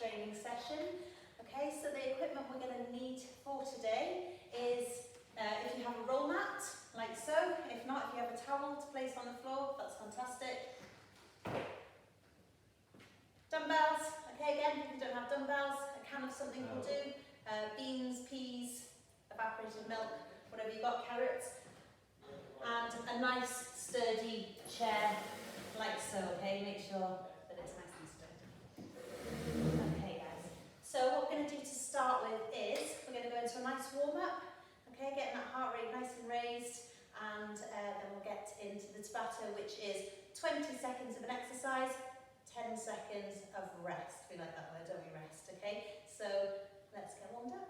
training session. Okay, so the equipment we're going to need for today is if you have a roll mat, like so. If not, if you have a towel to place on the floor, that's fantastic. Dumbbells, okay, again, if you don't have dumbbells, a can of something will do. Beans, peas, evaporated milk, whatever you've got, carrots. And a nice sturdy chair, like so, okay? Make sure that it's nice and sturdy. Okay, guys. So what we're going to do to start with is, we're going to go into a nice warm-up, okay? Getting that heart rate nice and raised, and then we'll get into the Tabata, which is 20 seconds of an exercise, 10 seconds of rest. We like that word, don't we? Rest, okay? So let's get warmed up.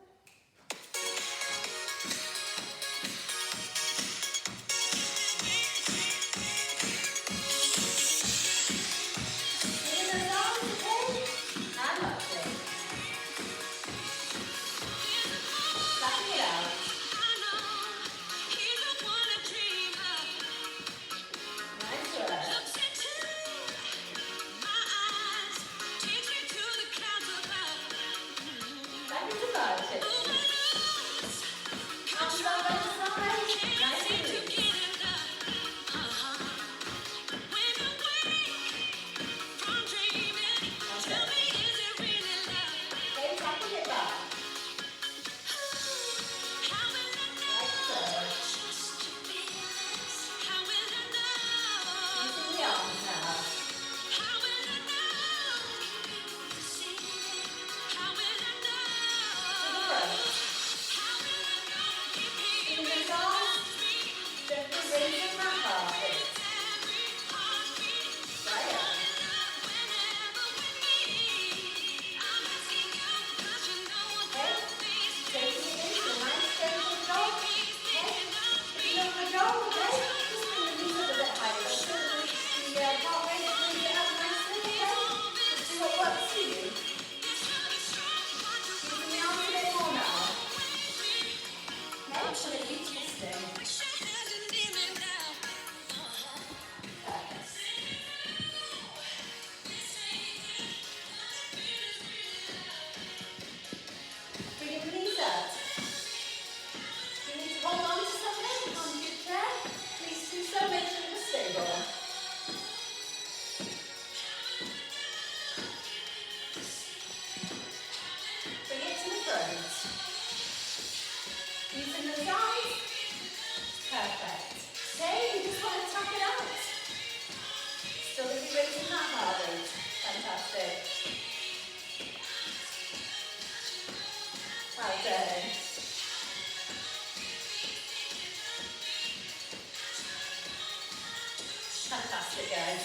Fantastic, guys.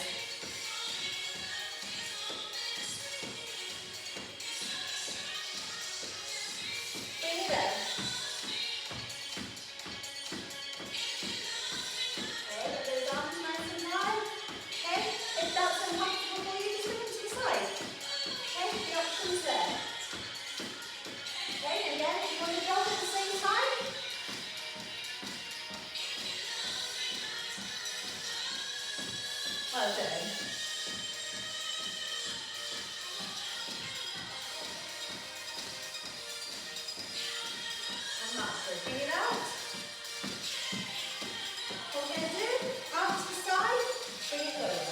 Bring it in. Okay, let those arms nice and high. Okay, if that's uncomfortable for you, just look to the side. Okay, the options there. Okay, and again, if you want to jog at the same time. Well done. And that's it. Bring it out. What we're going to do, arm to the side, bring it over.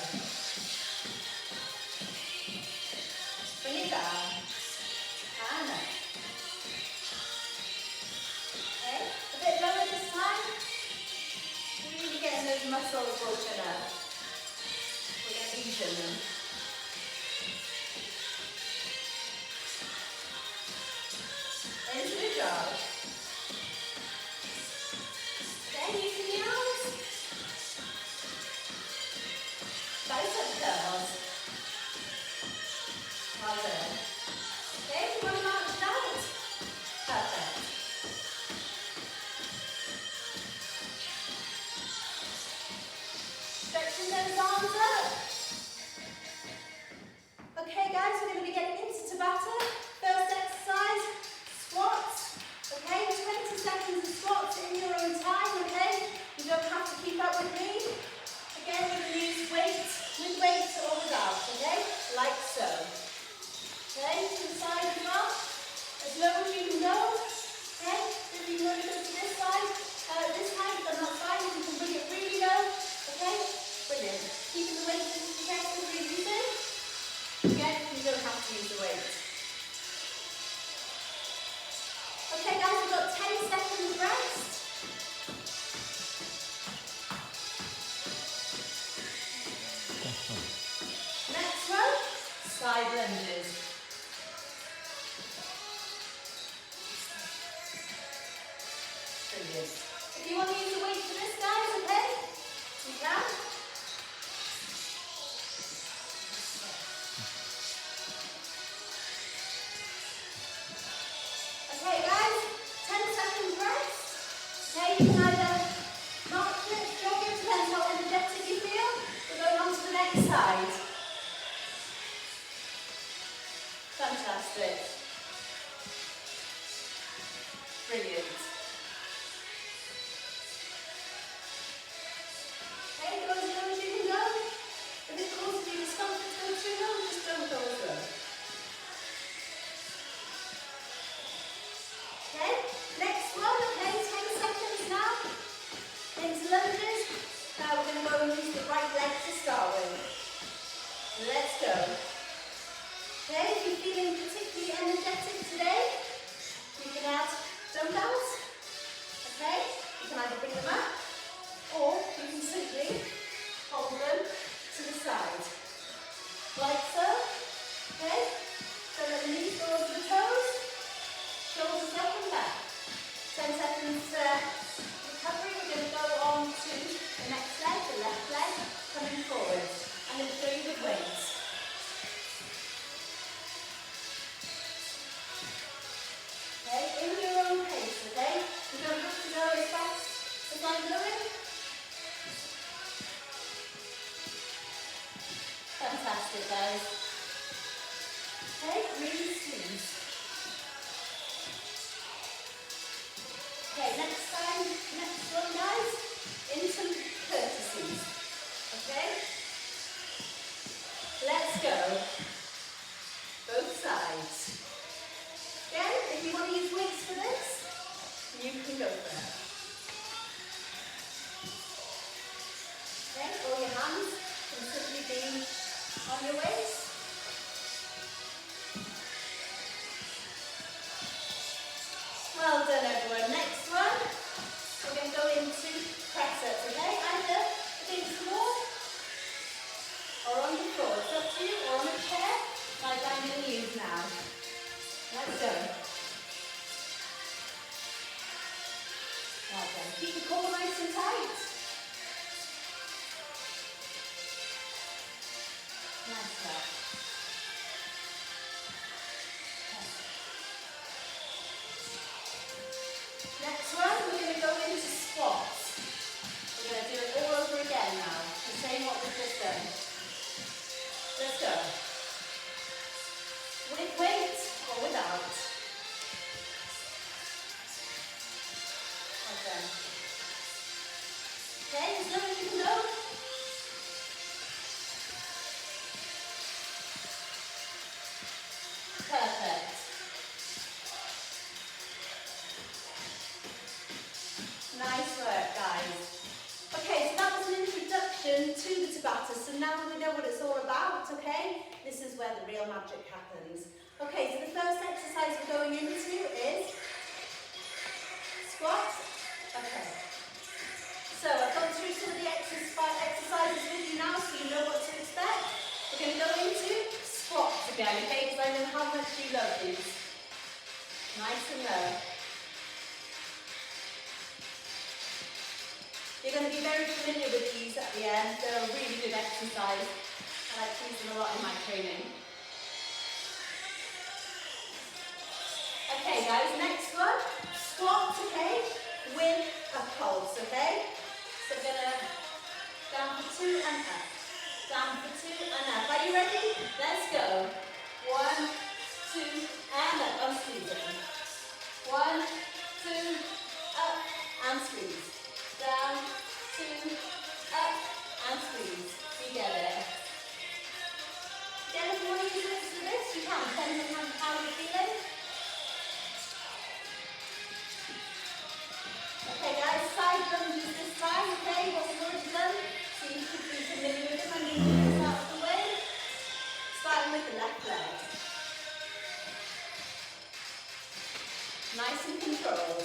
Bring it down. And up. Okay, a bit lower this time. Really getting those muscles woken up. We're going to ease them. Into the jog. Then using the arms. Bicep curls. Well done. Okay, you want to march it out. Perfect. Stretching those arms up. Okay guys, we're going to be getting into Tabata. First exercise, squats. Okay, 20 seconds of squats in your own time, okay? You don't have to keep up with me. Again, we're going to use weights, with weights or without, okay? Like so. Okay, side lunges. Brilliant. If you want to use the weight for this, guys, okay? You can. Okay, guys, 10 seconds rest. Okay, you can either march it, jog it, depends how energetic you feel. We're going on to the next side. Fantastic. Brilliant. Okay, go as low as you can go. If it causes you discomfort to go too low, just don't go as low. Okay, next one, okay, 10 seconds now. Into lunges. Now we're going to go and use the right leg to start with. Let's go. Okay, if you're feeling particularly energetic today, you can add dumbbells. Okay, you can either bring them up or you can simply hold them to the side. Like so. Okay, so let the knees go over the toes, shoulders up and back. 10 seconds recovery. We're going to go on to the next leg, the left leg, coming forward. I'm going to show you the weights. Okay, in your own pace, okay? You don't have to go as fast as I'm going. Fantastic, guys. Okay, really squeeze. Okay, next one, guys, into courtesies. Okay? Let's go. Both sides. Again, if you want to use weights for this, you can go for it. Okay, all your hands can simply be on your waist. Well done, everyone. Next one, we're going to go into press-ups, okay? Either against the wall or on the floor. It's up to you, or on a chair, like I'm going to use now. Let's go. Well done. Keep the core nice and tight. Nice job. Next one, we're going to go into squats. We're going to do it all over again now. The same what we've just done. Let's go. With weight or without. Well done. Okay, as low as you can go. Perfect. Nice work, guys. Okay, so that was an introduction to the Tabata. So now that we know what it's all about, okay, this is where the real magic happens. Okay, so the first exercise we're going into is squat. Okay. So I've gone through some of the exercises with you now, so you know what to expect. We're going to go into squats again, okay, because I know how much you love these. Nice and low. You're going to be very familiar with these at the end. They're a really good exercise. I like to use them a lot in my training. Okay guys, next one. Squat, okay, with a pulse, okay? So we're going to down for 2 and up. Down for 2 and up. Are you ready? Let's go. 1, 2, and up. I'm squeezing. 1, 2, up, and squeeze. Down, 2, up, and squeeze. You get it. Again, if you want to use weights for this, you can, depending on how you're feeling. Okay guys, side lunges this time, okay, what we've already done, so you should be familiar with them. I'm going to do this out of the way, starting with the left leg. Nice and controlled.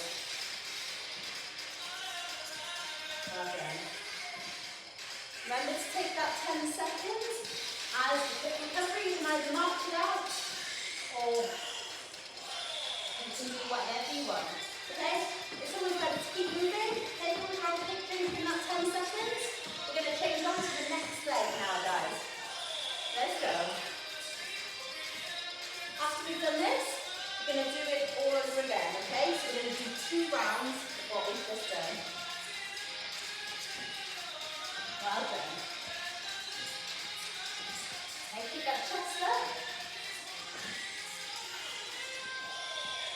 Well done. Remember to take that 10 seconds As the quick recovery, you can either march it out or you can do whatever you want. Okay? It's always better to keep moving. Okay, we'll try to keep drinking that 10 seconds. We're going to change on to the next leg now, guys. Let's go. After we've done this, we're going to do it all over again, okay? So we're going to do 2 rounds of what we've just done. Well done. Okay, keep that chest up.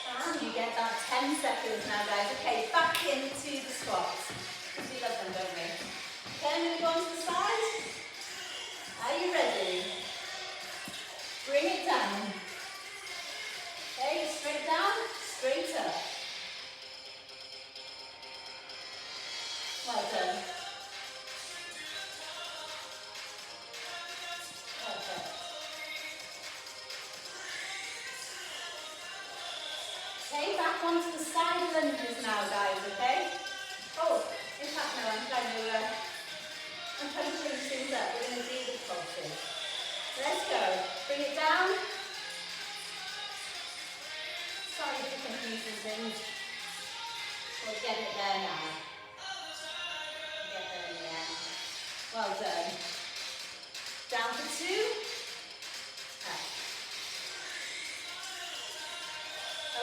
And you get that 10 seconds now, guys. Okay, back into the squats. Because we love them, don't we? Okay, I'm going to go on to the side. Are you ready? Bring it down. Okay, straight down, straight up. Well done. Perfect. Okay, back onto the side lunges now, guys, okay? Oh, in fact, no, I'm trying to change things up. We're going to do the pulses. Let's go. Bring it down. Sorry for confusing things. We'll get it there now. Get there in the end. Well done. Down for 2. Up.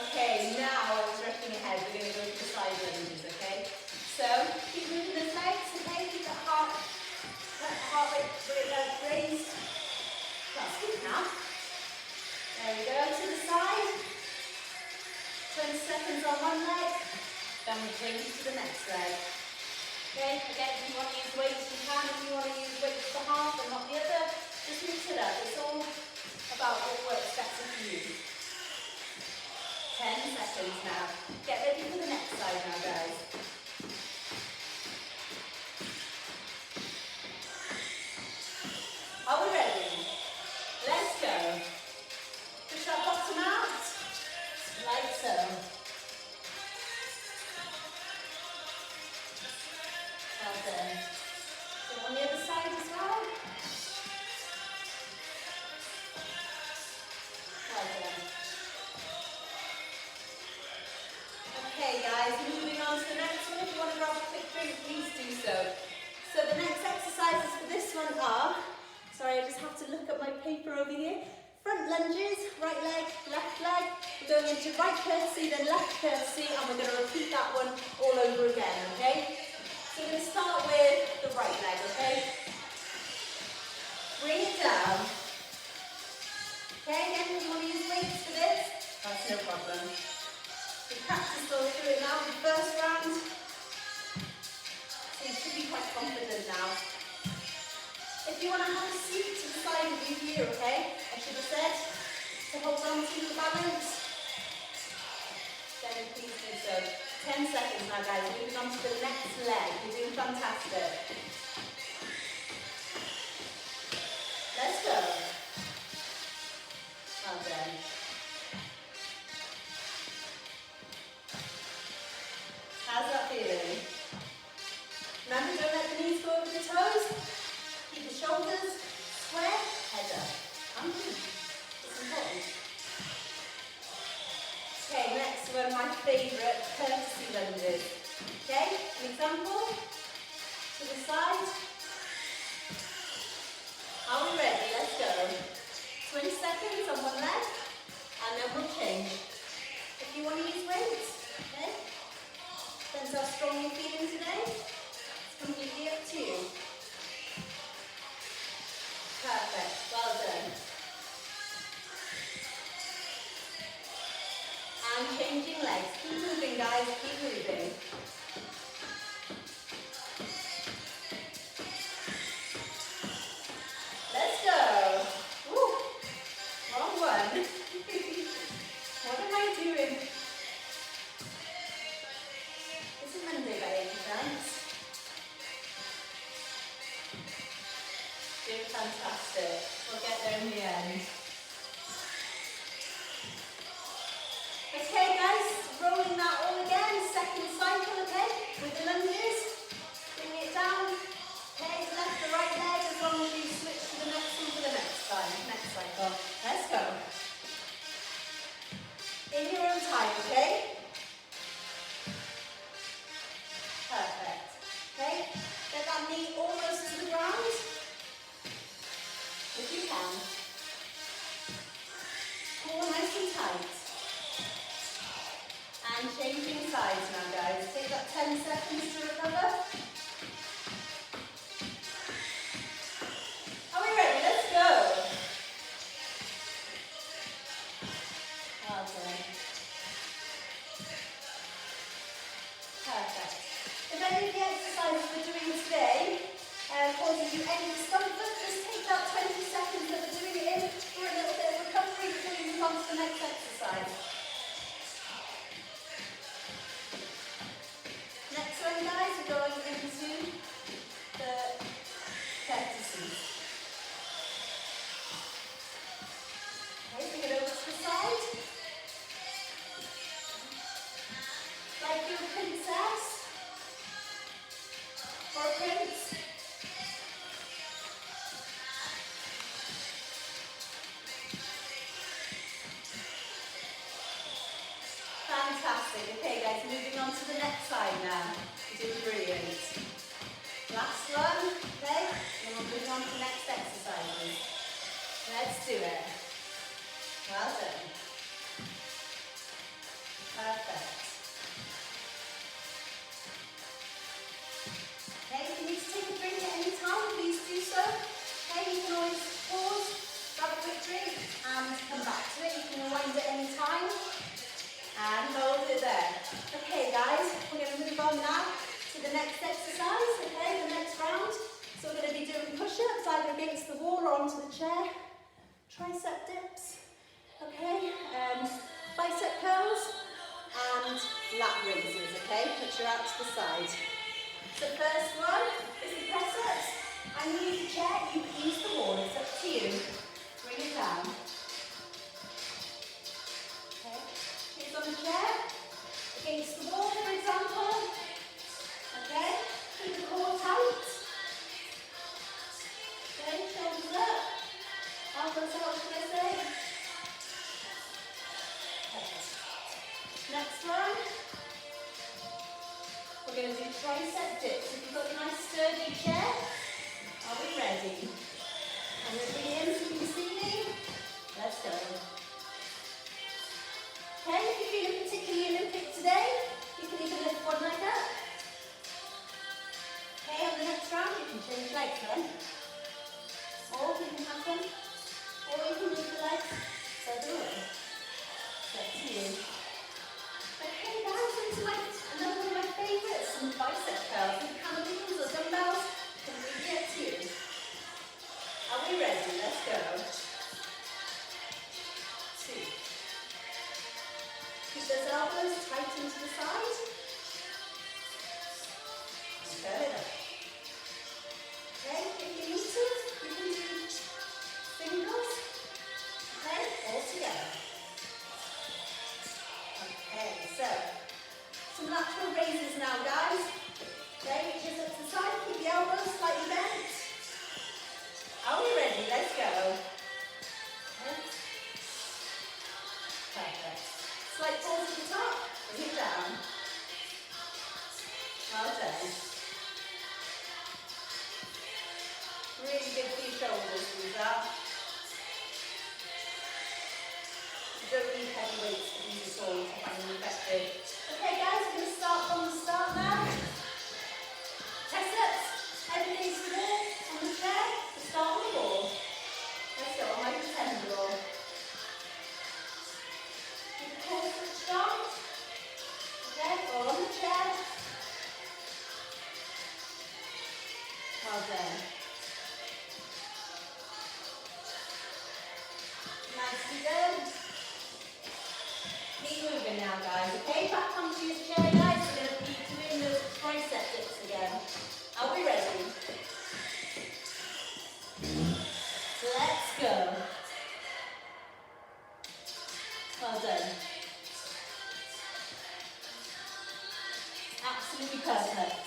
Okay, now I was rushing ahead. We're going to go to the side lunges, okay? So, keep moving the legs, okay? Keep that heart rate raised. That's good now. There we go, to the side. 20 seconds on one leg. Then we change to the next leg. Okay, again, if you want to use weights, you can. If you want to use weights for half and not the other, just mix it up. It's all about what works better for you. 10 seconds now. Get ready for the next side now, guys. Are we ready? Let's go. Push that bottom out, like so. Well done. So on the other side as well. Well done. Okay guys, moving on to the next one. If you want to grab a quick drink, please do so. So the next exercises for this one are, sorry, I just have to look at my paper over here. Front lunges, right leg, left leg. We're going into right curtsy, then left curtsy, and we're going to repeat that one all over again, okay? So we're going to start with the right leg, okay? Bring it down. Okay, again, if you want to use weights for this, that's no problem. We practiced all through it now in the first round. So you should be quite confident now. If you want to have a seat to the side of you here, okay? I should have said to hold on to the balance. Then please do so. 10 seconds now, guys. Moving on to the next leg. You're doing fantastic. Let's go. Well done. How's that feeling? Remember, don't let the knees go over the toes. Keep the shoulders square, head up. It's important. Okay, next one, my favourite, courtesy lunges. Okay, an example. To the side. Are we ready? Let's go. 20 seconds on one leg, and then we'll change. If you want to use weights, okay? Depends how strong you're feeling today. It's completely up to you. Perfect, well done. And changing legs. Keep moving, guys, keep moving. Let's go. Woo. Wrong one. What am I doing? Is it Monday by any chance? Doing fantastic. We'll get there in the end. Okay guys, rolling that all again. Second cycle, okay? With the lunges. Bring it down. Okay, left to right leg as long as you switch to the next one for the next any discomfort, just take that 20 seconds that we're doing it in for a little bit of recovery before you move on to the next exercise. Next one, guys, we're going into the vertices. Okay, bring it over to the side. Like you're a princess or a prince. Fantastic. Okay, guys, moving on to the next side now. You're doing brilliant. Last one, okay? And we'll move on to the next exercises. Let's do it. Well done. Perfect. Okay, if you need to take a drink at any time, please do so. Okay, you can always pause, grab a quick drink, and come back to it. You can rewind at any time. And hold it there. Okay, guys, we're going to move on now to the next exercise, okay, the next round. So we're going to be doing push-ups either against the wall or onto the chair. Tricep dips, okay, bicep curls, and lat raises, okay, put your out to the side. So first one is the press-ups. I'm going to use the chair, you can use the wall, it's up to you. Bring it down. Okay, hips on the chair, against the wall for example. Okay, keep the core tight. Okay, shoulders up. Elbows out, should I say. Okay. Next one. We're going to do tricep dips. If you've got a nice sturdy chair, are we ready? I'm going to bring it in so you can see me. Let's go. Okay, if you're feeling particularly Olympic today, you can even lift one leg up. Okay, on the next round, you can change legs then. Or you can have them, or you can move the legs further away. It's up to you. Okay, guys, into another one of my favourites, some bicep curls with cannibals or dumbbells. Completely up to you. Are we ready? Let's go. 2. Keep those elbows tight into the side. And curl it up. Okay, if you need to, you can do singles. Okay, all together. Okay, so some lateral raises now, guys. Okay, reaches up to the side, keep the elbows slightly bent. Are we ready? Let's go. Okay. Perfect. Slight pause at the top, bring it down. Well done. Really good for your shoulders, these are. You don't need heavy weights for these at all to find them effective. Okay guys, we're going to start from the start now. Press-ups, head against the wall, on the chair, to start on the wall. Let's go, on my pretend wall. Keep the core switched on. Okay, or on the chair. Well done. Nicely done. Keep moving now, guys. Okay, back onto your chair, guys. We're going to be doing those tricep dips again. Are we ready? Let's go. Well done. Absolutely perfect.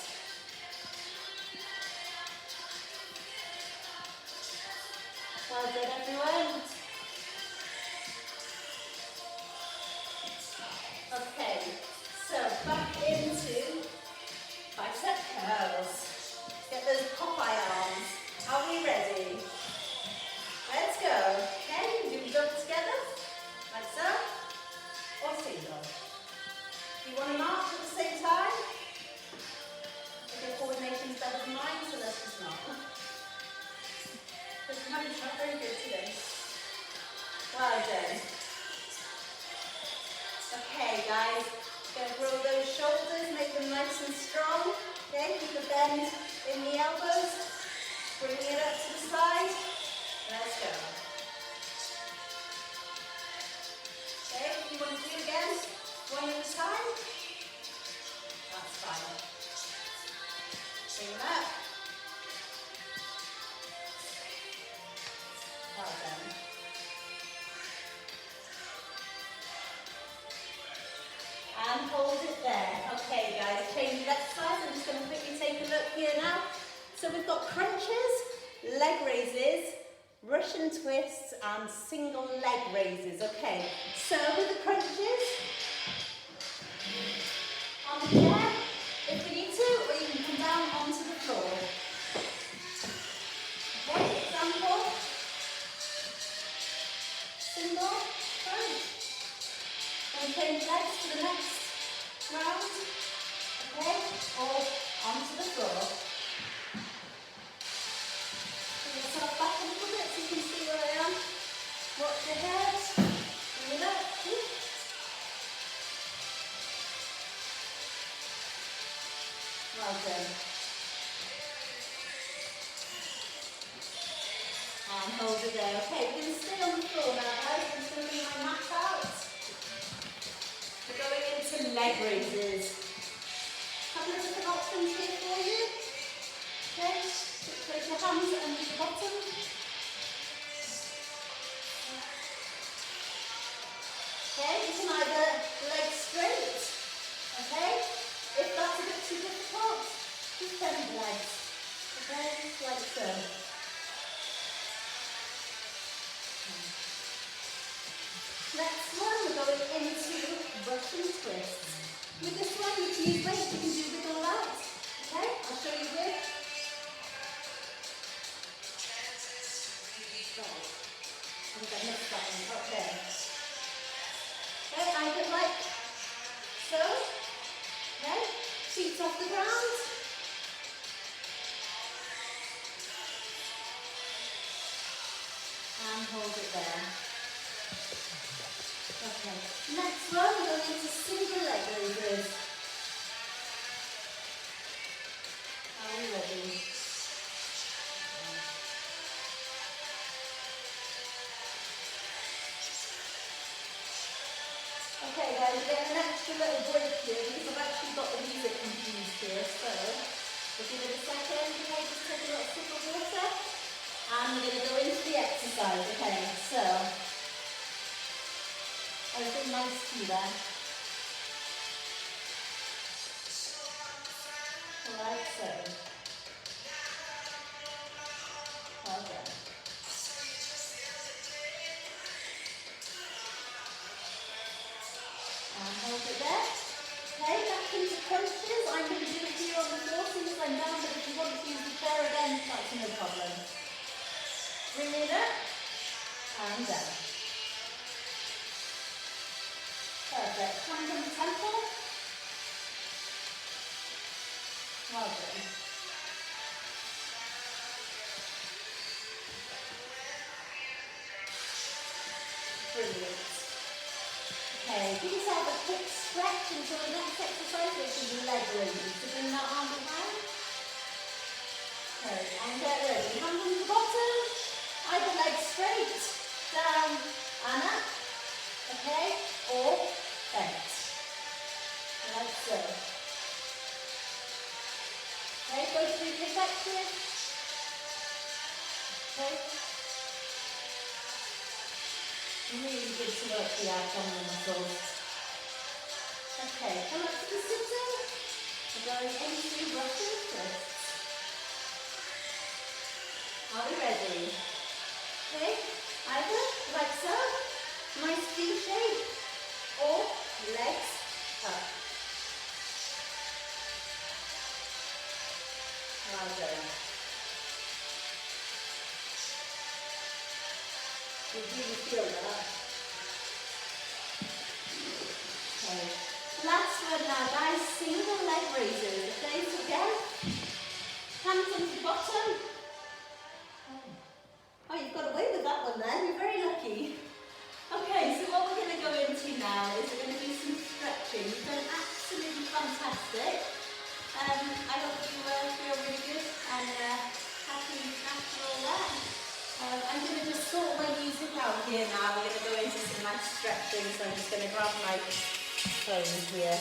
Well done, everyone. Okay, so back into bicep curls. Get those Popeye arms. Are we ready? Let's go. Okay, you can do them together, like so, or single. You want to march at the same time? If your coordination's better than mine, so let's just not. Because mine's not very good today. Well done. Okay, guys, going to grow those shoulders, make them nice and strong. Okay, keep a bend in the elbows. Bringing it up to the side. Let's go. Okay, if you want to do it again, one at a time, that's fine. Bring it up. Well done. And hold it there. Okay guys, change of exercise. I'm just going to quickly take a look here now. So we've got crunches, leg raises, Russian twists and single leg raises. Okay, so with the crunches, on the chair if we need to, or you can come down onto the floor. Okay, example, single crunch. Then change legs to the next round, okay, or onto the floor. Bring yourself back a little bit so you can see where I am. Watch your head, bring it up. Well done. And hold it there. Okay, we're going to stay on the floor now guys. I'm just going to bring my mat out. We're going into leg raises. A couple of different options here for you. Okay, place your hands under the bottom. Okay, you can either leg straight, okay? If that's a bit too difficult, just bend the legs. Okay, like so. Next one, we're going into Russian twists. With this one, you can use weight, you can do with or without. Okay, I'll show you with. Right. I think I missed that one. Okay. Okay, either like so. Okay, feet off the ground. And hold it there. Okay, next one, we're going into single leg raises. Are we ready? Okay guys, we're getting an extra little break here because I've actually got the music confused here, so we'll give it a second, okay, just take a little sip of water and we're going to go into the exercise, okay, so everything nice to you there. Like so. Well done. And hold it there. Okay, back into crunches. I'm going to do it here on the floor as soon as I'm down, but if you want to use the chair again, that's no problem. Bring it up and down. Perfect. Hands on the temple. Well done. Brilliant. Okay, give yourself a quick stretch until the next exercise, which is leg raises. So bring that arm behind. Okay, and get ready. Hands on the bottom. Either leg straight, down and up. Okay, or bent. Like so. Okay, both really effective. Okay. Really good to work the abdominal muscles. Okay, come up to the sitting. We're going into Russian twists. Are we ready? Okay, either like so, nice V shape, or legs up. Well done. You really feel that. Okay. Last one now, guys. Single leg raises. Okay, so again, hands on the bottom. Oh, you've got away with that one there. You're very lucky. Okay, so what we're going to go into now is we're going to do some stretching. You've done absolutely fantastic. I hope you feel really good and happy natural there. I'm going to just sort my music out here now. We're going to go into some nice stretching, so I'm just going to grab my phone here.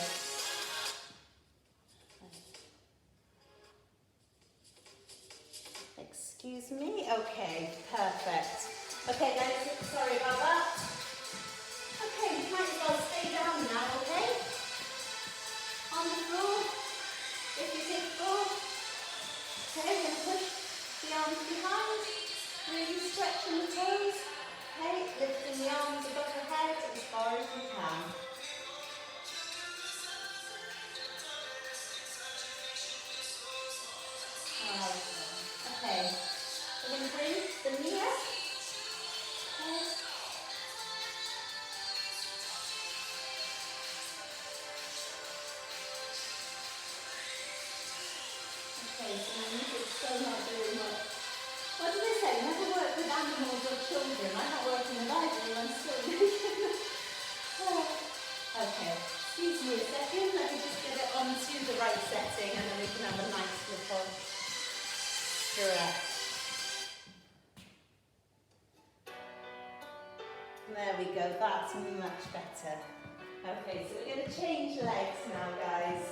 Excuse me. Okay, perfect. Okay guys, sorry about that. Okay, you might as well stay down now, okay? On the floor, if you take floor. Okay, we're going to push the arms behind, really stretching the toes. Okay, lifting the arms above the head as far as you can. Okay, we're going to bring the knee up. Okay. Okay, so my music's still not doing much. What do they say? Never work with animals or children. I'm not working in library, I'm still making Okay, excuse me a second. Let me just get it onto the right setting and then we can have a nice little stretch. There we go, that's much better. Okay, so we're going to change legs now, guys.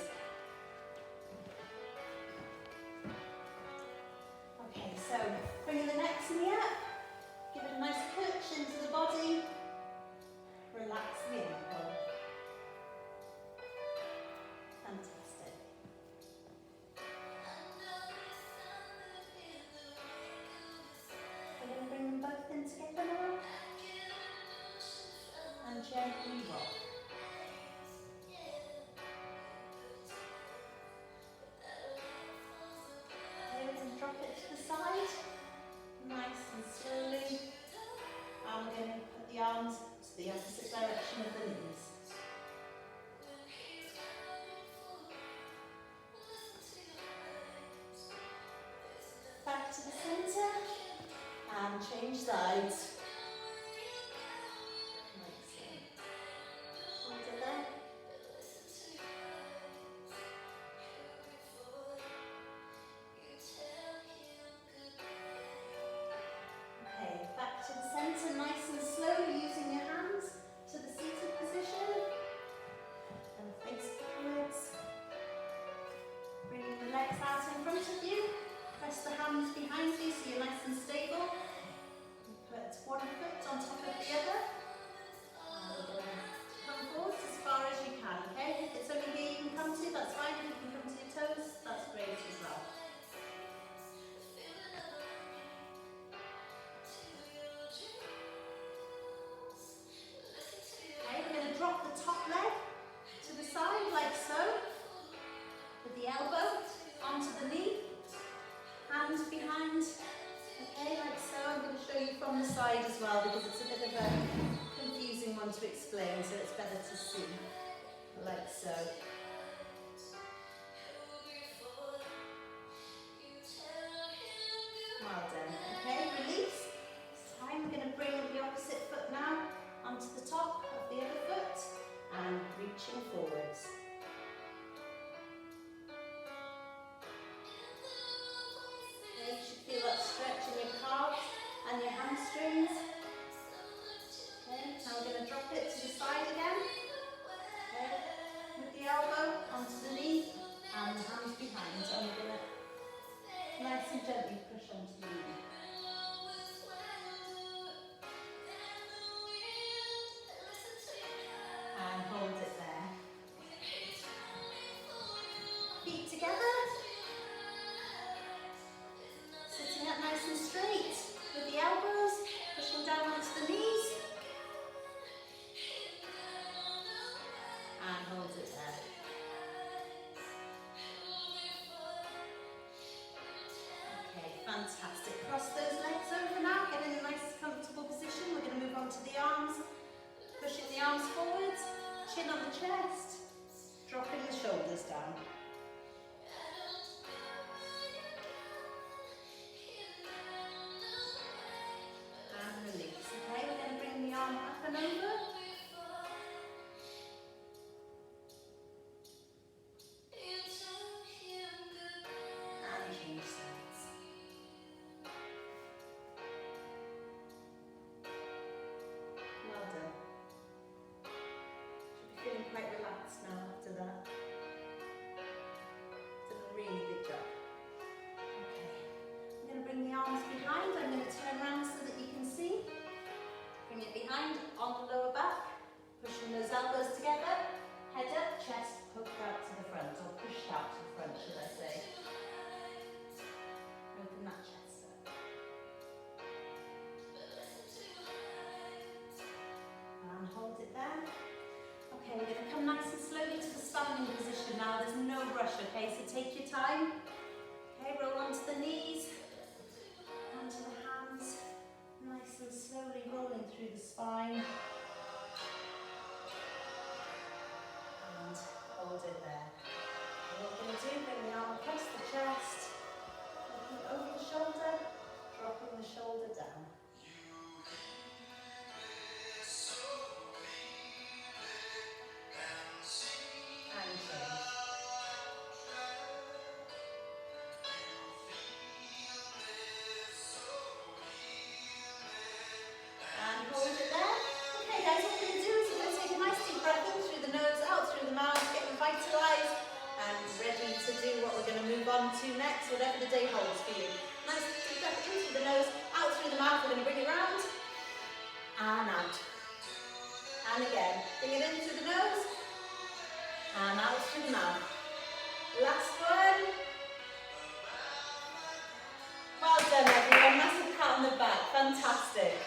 Okay, so bringing the next knee up, give it a nice push into the body, relax the ankle. Fantastic. We're going to bring them both in together now, and gently rock. Drop it to the side, nice and slowly. And we're going to put the arms to the opposite direction of the knees. Back to the centre and change sides. Like so. Hold it there. Nice and slowly using your hands to the seated position and face forwards. Bringing the legs out in front of you. Press the hands behind you so you're nice and stable. Put one foot on top of the other. And come forwards as far as you can, okay? If it's only here you can come to, that's fine. If you can come to your toes, that's great as well. Drop the top leg to the side like so, with the elbow onto the knee, hands behind, okay, like so. I'm going to show you from the side as well because it's a bit of a confusing one to explain, so it's better to see, like so. Well done, okay, release. This time we're going to bring the opposite foot now onto the top of the other foot and reaching forwards. Okay, you should feel that stretch in your calves and your hamstrings. Okay, now we're going to drop it to the side again. Okay, with the elbow onto the knee and the hands behind. And we're going to nice and gently push onto the knee. now, there's no rush, okay? So take your time. Okay, roll onto the knees, onto the hands, nice and slowly rolling through the spine. And hold it there. And what we're going to do, bring the arm across the chest, looking over the shoulder, dropping the shoulder down. And change. And hold it there. Okay guys, what we're going to do is we're going to take a nice deep breath in through the nose, out through the mouth, get revitalised and ready to do what we're going to move on to next, whatever the day holds for you. Nice deep breath in through the nose, out through the mouth, we're going to bring it round and out. And again, bring it in through the nose and out through the mouth. Last one. Well done everyone, massive pat on the back, fantastic.